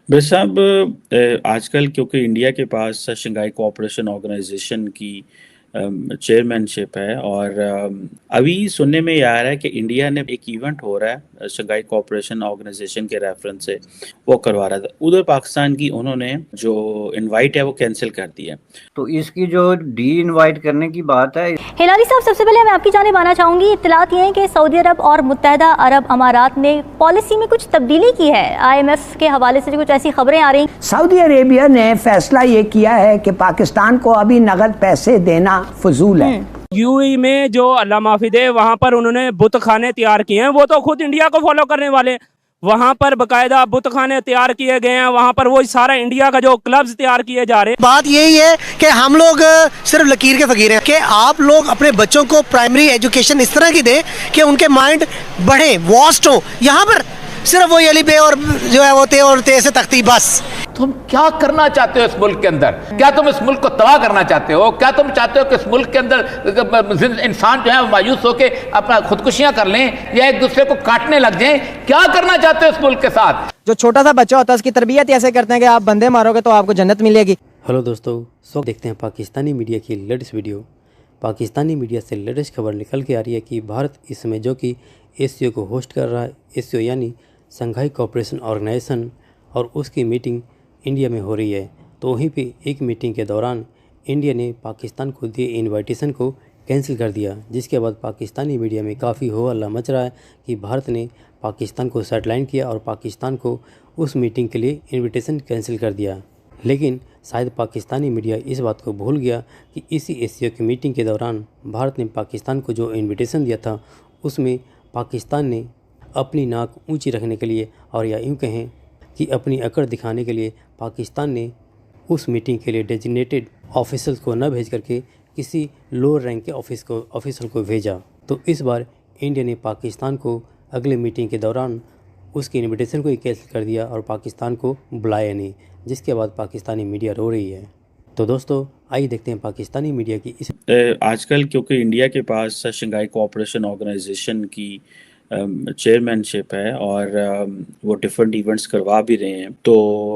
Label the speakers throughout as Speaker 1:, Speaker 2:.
Speaker 1: भाई साहब, आजकल क्योंकि इंडिया के पास शंघाई कोऑपरेशन ऑर्गेनाइजेशन की चेयरमैनशिप है और अभी सुनने में ये आ रहा है कि इंडिया ने एक इवेंट हो रहा है शंघाई कोऑपरेशन ऑर्गेनाइजेशन के रेफरेंस से वो करवा रहा था। उधर पाकिस्तान की उन्होंने जो इनवाइट है वो कैंसिल कर दी है।
Speaker 2: तो इसकी जो डी इनवाइट करने की बात है,
Speaker 3: हिलारी साहब, सबसे पहले मैं आपकी जानिब आना चाहूंगी। इत्तलात ये है कि सऊदी अरब और मुत्तहदा अरब अमारात ने पॉलिसी में कुछ तब्दीली की है। IMF के हवाले से कुछ ऐसी खबरें आ रही।
Speaker 4: सऊदी अरेबिया ने फैसला ये किया है कि पाकिस्तान को अभी नगद पैसे देना फजूल है।
Speaker 5: यूएई में जो अल्लाह माफी दे वहाँ पर उन्होंने बुत खाने तैयार किए हैं, वो तो खुद इंडिया को फॉलो करने वाले। वहाँ पर बकायदा बुत खाने तैयार किए गए हैं, वहाँ पर वो सारा इंडिया का जो क्लब्स तैयार किए जा रहे हैं।
Speaker 6: बात यही है कि हम लोग सिर्फ लकीर के फकीर हैं कि आप लोग अपने बच्चों को प्राइमरी एजुकेशन इस तरह की दें कि उनके माइंड बढ़े, वास्ट हो। यहाँ पर सिर्फ वो अली बे और जो है वो ते और ते से तख्ती बस।
Speaker 7: तुम क्या करना चाहते हो इस मुल्क के अंदर? क्या तुम इस मुल्क को तबाह करना चाहते हो? क्या तुम चाहते हो कि इस मुल्क के अंदर इंसान जो है मायूस होकर अपना खुदकुशियां कर लें या एक दूसरे को काटने लग जाएं? क्या करना चाहते हो इस मुल्क के साथ?
Speaker 8: जो छोटा सा बच्चा होता है उसकी तरबियत ऐसे करते हैं कि आप बंदे मारोगे तो आपको जन्नत मिलेगी।
Speaker 9: हेलो दोस्तों, देखते हैं पाकिस्तानी मीडिया की लेटेस्ट वीडियो। पाकिस्तानी मीडिया से लेटेस्ट खबर निकल के आ रही है कि भारत इस समय जो कि एससीओ को होस्ट कर रहा है, एससीओ यानी शंघाई कोऑपरेशन ऑर्गेनाइजेशन, और उसकी मीटिंग इंडिया में हो रही है। तो वहीं पे एक मीटिंग के दौरान इंडिया ने पाकिस्तान को दिए इनविटेशन को कैंसिल कर दिया, जिसके बाद पाकिस्तानी मीडिया में काफ़ी हो हल्ला मच रहा है कि भारत ने पाकिस्तान को साइडलाइन किया और पाकिस्तान को उस मीटिंग के लिए इनविटेशन कैंसिल कर दिया। लेकिन शायद पाकिस्तानी मीडिया इस बात को भूल गया कि इसी एससीओ की मीटिंग के दौरान भारत ने पाकिस्तान को जो इनविटेशन दिया था उसमें पाकिस्तान ने अपनी नाक ऊंची रखने के लिए, और या यूँ कहें कि अपनी अकड़ दिखाने के लिए, पाकिस्तान ने उस मीटिंग के लिए डेजिग्नेटेड ऑफिसर्स को न भेज करके किसी लोअर रैंक के ऑफिसर को भेजा। तो इस बार इंडिया ने पाकिस्तान को अगले मीटिंग के दौरान उसकी इनविटेशन को ही कैंसिल कर दिया और पाकिस्तान को बुलाया नहीं, जिसके बाद पाकिस्तानी मीडिया रो रही है। तो दोस्तों आइए देखते हैं पाकिस्तानी मीडिया की इस
Speaker 1: आजकल क्योंकि इंडिया के पास शंघाई कोऑपरेशन ऑर्गेनाइजेशन की चेयरमैनशिप है और वो डिफरेंट इवेंट्स करवा भी रहे हैं। तो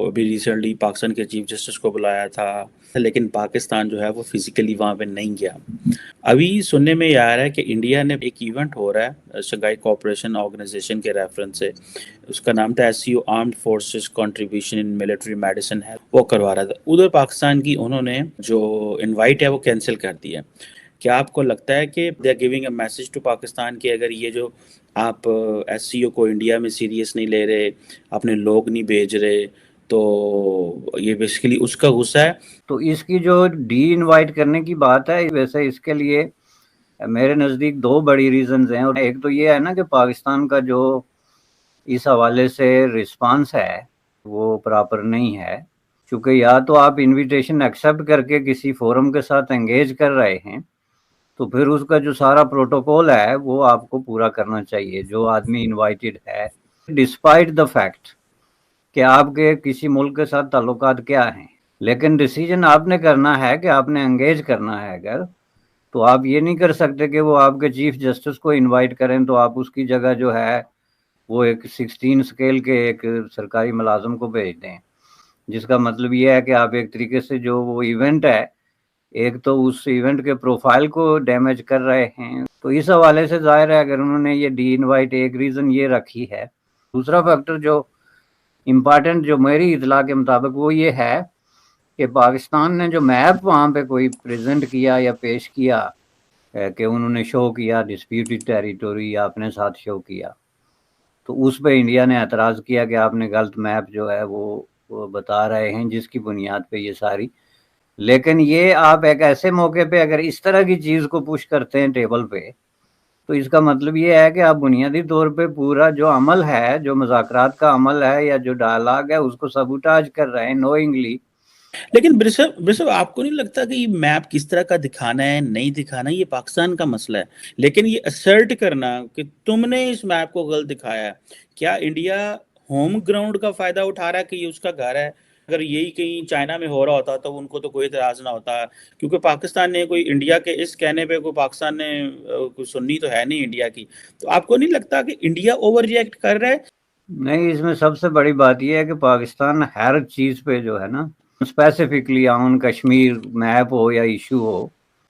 Speaker 1: अभी रिसेंटली पाकिस्तान के चीफ जस्टिस को बुलाया था, लेकिन पाकिस्तान जो है वो फिजिकली वहाँ पे नहीं गया। अभी सुनने में ये आ रहा है कि इंडिया ने एक इवेंट हो रहा है शंघाई कोऑपरेशन ऑर्गेनाइजेशन के रेफरेंस से, उसका नाम था SCO armed forces contribution in military medicine है, वो करवा रहा था। उधर पाकिस्तान की उन्होंने जो इनवाइट है वो कैंसिल कर दी है। क्या आपको लगता है कि they are giving a message to Pakistan कि अगर ये जो आप एससीओ को इंडिया में सीरियस नहीं ले रहे, अपने लोग नहीं भेज रहे, तो ये बेसिकली उसका गुस्सा है?
Speaker 2: तो इसकी जो डी इनवाइट करने की बात है, वैसे इसके लिए मेरे नज़दीक दो बड़ी रीजंस हैं। और एक तो ये है ना कि पाकिस्तान का जो इस हवाले से रिस्पांस है वो प्रॉपर नहीं है, क्योंकि या तो आप इनविटेशन एक्सेप्ट करके किसी फोरम के साथ एंगेज कर रहे हैं तो फिर उसका जो सारा प्रोटोकॉल है वो आपको पूरा करना चाहिए, जो आदमी इनवाइटेड है, डिस्पाइट द फैक्ट कि आपके किसी मुल्क के साथ ताल्लुकात क्या हैं। लेकिन डिसीजन आपने करना है कि आपने एंगेज करना है। अगर तो आप ये नहीं कर सकते कि वो आपके चीफ जस्टिस को इनवाइट करें तो आप उसकी जगह जो है वो एक 16 स्केल के एक सरकारी मुलाजम को भेज दें, जिसका मतलब ये है कि आप एक तरीके से जो वो इवेंट है, एक तो उस इवेंट के प्रोफाइल को डैमेज कर रहे हैं। तो इस हवाले से जाहिर है अगर उन्होंने ये डी इनवाइट, एक रीज़न ये रखी है। दूसरा फैक्टर जो इम्पॉर्टेंट जो मेरी इतला के मुताबिक वो ये है कि पाकिस्तान ने जो मैप वहाँ पे कोई प्रेजेंट किया या पेश किया कि उन्होंने शो किया डिस्प्यूटेड टेरिटोरी या अपने साथ शो किया, तो उस पर इंडिया ने एतराज़ किया कि आपने गलत मैप जो है वो बता रहे हैं, जिसकी बुनियाद पे ये सारी। लेकिन ये आप एक ऐसे मौके पे अगर इस तरह की चीज़ को पुश करते हैं टेबल पे, तो इसका मतलब ये है कि आप बुनियादी तौर पे पूरा जो अमल है, जो मुज़ाकरात का अमल है या जो डायलॉग है, उसको सबूटाज कर रहे हैं नोइंगली।
Speaker 1: लेकिन ब्रिसव आपको नहीं लगता कि ये मैप किस तरह का दिखाना है, नहीं दिखाना, ये पाकिस्तान का मसला है, लेकिन ये असर्ट करना कि तुमने इस मैप को गलत दिखाया है, क्या इंडिया होम ग्राउंड का फायदा उठा रहा है कि ये उसका घर है? अगर यही कहीं चाइना में हो रहा होता तो उनको तो कोई इतराज ना होता, क्योंकि पाकिस्तान ने कोई इंडिया के इस कहने पे कोई पाकिस्तान ने कोई सुननी तो है नहीं इंडिया की। तो आपको नहीं लगता कि इंडिया ओवर रिएक्ट कर रहा है?
Speaker 2: نہیں، اس میں سب سے بڑی بات یہ ہے کہ پاکستان ہر چیز پہ جو ہے نا اسپیسیفکلی آن کشمیر میپ ہو یا ایشو ہو،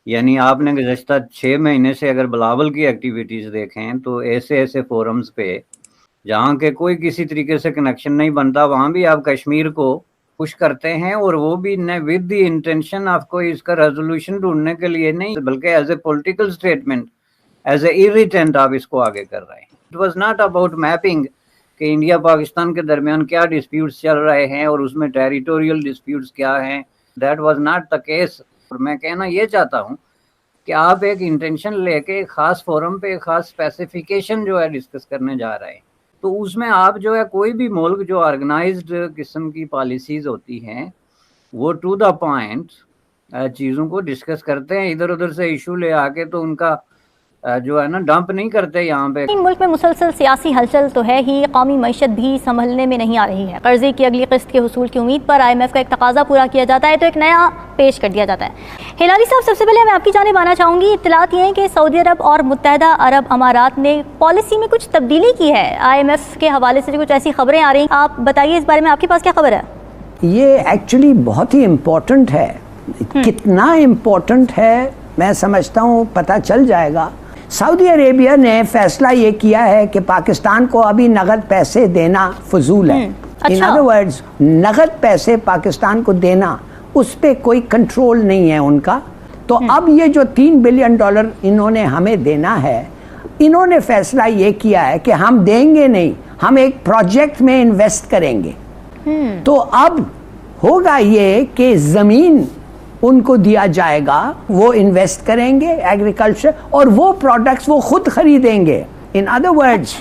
Speaker 2: یعنی آپ نے گزشتہ 6 مہینے سے اگر بلاول کی ایکٹیویٹیز دیکھیں تو ایسے فورمز پہ جہاں کے کوئی کسی طریقے سے کنیکشن نہیں بنتا وہاں بھی آپ کشمیر کو پش کرتے ہیں، اور وہ بھی ود دی انٹینشن آپ کو اس کا ریزولوشن ڈھونڈنے کے لیے نہیں بلکہ as a political statement, as a irritant آپ اس کو آگے کر رہے ہیں۔ It was not about mapping کہ انڈیا پاکستان کے درمیان کیا ڈسپیوٹس چل رہے ہیں اور اس میں ٹیریٹوریل ڈسپیوٹس کیا ہیں، that was not the case. اور میں کہنا یہ چاہتا ہوں کہ آپ ایک انٹینشن لے کے ایک خاص فورم پہ ایک خاص اسپیسیفیکیشن جو ہے ڈسکس کرنے جا رہے ہیں، تو اس میں آپ جو ہے کوئی بھی ملک جو آرگنائزڈ قسم کی پالیسیز ہوتی ہیں وہ ٹو دا پوائنٹ چیزوں کو ڈسکس کرتے ہیں، ادھر ادھر سے ایشو لے آ کے تو ان کا جو ہے نا ڈمپ نہیں کرتے یہاں پہ۔
Speaker 3: ملک میں مسلسل سیاسی ہلچل تو ہے ہی، قومی معیشت بھی سنبھلنے میں نہیں آ رہی ہے، قرضے کی اگلی قسط کے حصول کی امید پر IMF کا ایک تقاضا پورا کیا جاتا ہے تو ایک نیا پیش کر دیا جاتا ہے۔ ہلاری صاحب، سب سے پہلے میں آپ کی جانب آنا چاہوں گی، اطلاعات یہ ہیں کہ سعودی عرب اور متحدہ عرب امارات نے پالیسی میں کچھ تبدیلی کی ہے، IMF کے حوالے سے کچھ ایسی خبریں آ رہی ہیں، آپ بتائیے اس بارے میں، آپ کے پاس کیا خبر ہے؟
Speaker 4: یہ ایکچولی بہت ہی امپورٹنٹ ہے، کتنا امپورٹنٹ ہے میں سمجھتا ہوں پتہ چل جائے گا۔ سعودی عربیہ نے فیصلہ یہ کیا ہے کہ پاکستان کو ابھی نقد پیسے دینا فضول ہے، ان ادر ورڈز نقد پیسے پاکستان کو دینا اس پہ کوئی کنٹرول نہیں ہے ان کا، تو اب یہ جو $3 بلین انہوں نے ہمیں دینا ہے، انہوں نے فیصلہ یہ کیا ہے کہ ہم دیں گے نہیں، ہم ایک پروجیکٹ میں انویسٹ کریں گے۔ تو اب ہوگا یہ کہ زمین ان کو دیا جائے گا، وہ انویسٹ کریں گے ایگریکلچر، اور وہ پروڈکٹس وہ خود خریدیں گے۔ ان ادر ورڈز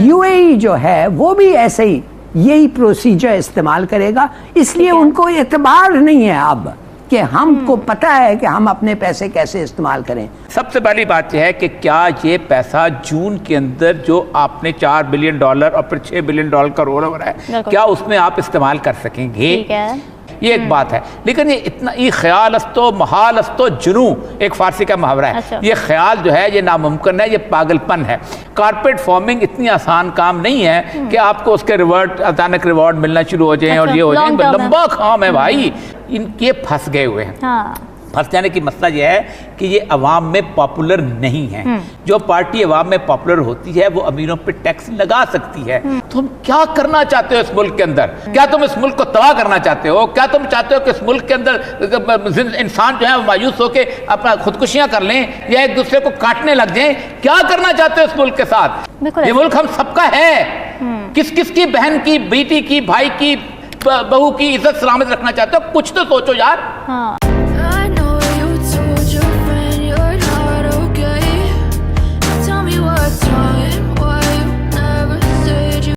Speaker 4: UAE جو ہے وہ بھی ایسے ہی یہی پروسیجر استعمال کرے گا، اس لیے ان کو اعتبار نہیں ہے اب کہ ہم کو پتہ ہے کہ ہم اپنے پیسے کیسے استعمال کریں۔
Speaker 7: سب سے پہلی بات یہ ہے کہ کیا یہ پیسہ جون کے اندر جو آپ نے $4 بلین اور پھر $6 بلین کا رول اوور ہے، کیا اس میں آپ استعمال کر سکیں گے؟ یہ ایک بات ہے، لیکن یہ اتنا یہ خیال استو محال استو جنو ایک فارسی کا محاورہ ہے، یہ خیال جو ہے یہ ناممکن ہے، یہ پاگل پن ہے۔ کارپوریٹ فارمنگ اتنی آسان کام نہیں ہے کہ آپ کو اس کے اچانک ریوارڈ ملنا شروع ہو جائیں اور یہ ہو جائیں، لمبا کام ہے بھائی، ان کے پھنس گئے ہوئے ہیں۔ پھنس جانے کی مسئلہ یہ ہے کہ یہ عوام میں پاپولر نہیں ہے، جو پارٹی عوام میں پاپولر ہوتی ہے وہ امیروں پہ ٹیکس لگا سکتی ہے۔ تم کیا کرنا چاہتے ہو اس ملک کے اندر؟ کیا تم اس ملک کو تباہ کرنا چاہتے ہو؟ کیا تم چاہتے ہو کہ اس ملک کے اندر انسان جو ہے مایوس ہو کے اپنا خودکشیاں کر لیں یا ایک دوسرے کو کاٹنے لگ جائیں؟ کیا کرنا چاہتے ہو اس ملک کے ساتھ؟ یہ ملک ہم سب کا ہے، کس کس کی بہن کی، بیٹی کی، بھائی کی، بہو کی عزت سلامت رکھنا چاہتے ہو؟ کچھ تو سوچو یار۔